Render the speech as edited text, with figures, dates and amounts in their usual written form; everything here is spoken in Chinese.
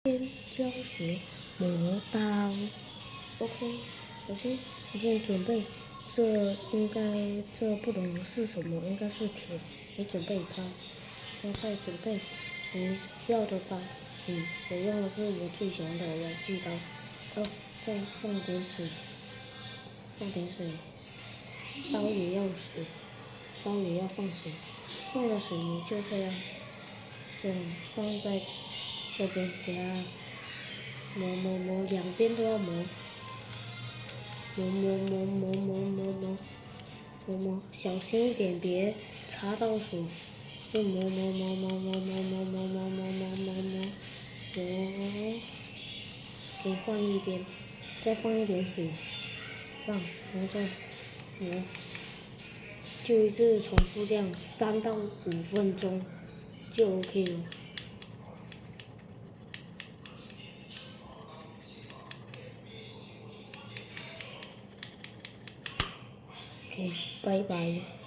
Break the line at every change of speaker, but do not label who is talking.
先教学磨刀，OK，我先准备，这不懂是什么，应该是铁，你准备它，然后再准备你要的刀，我用的是我最喜欢的玩具刀，再放点水，刀也要水，刀也要放水，放了水你就这样，放在这边给它磨，两边都要磨，磨，小心一点，别插到手，就磨，可以换一边，再放一点水，然后再磨，就一直重复这样3到5分钟就 OK 了。OK，拜拜。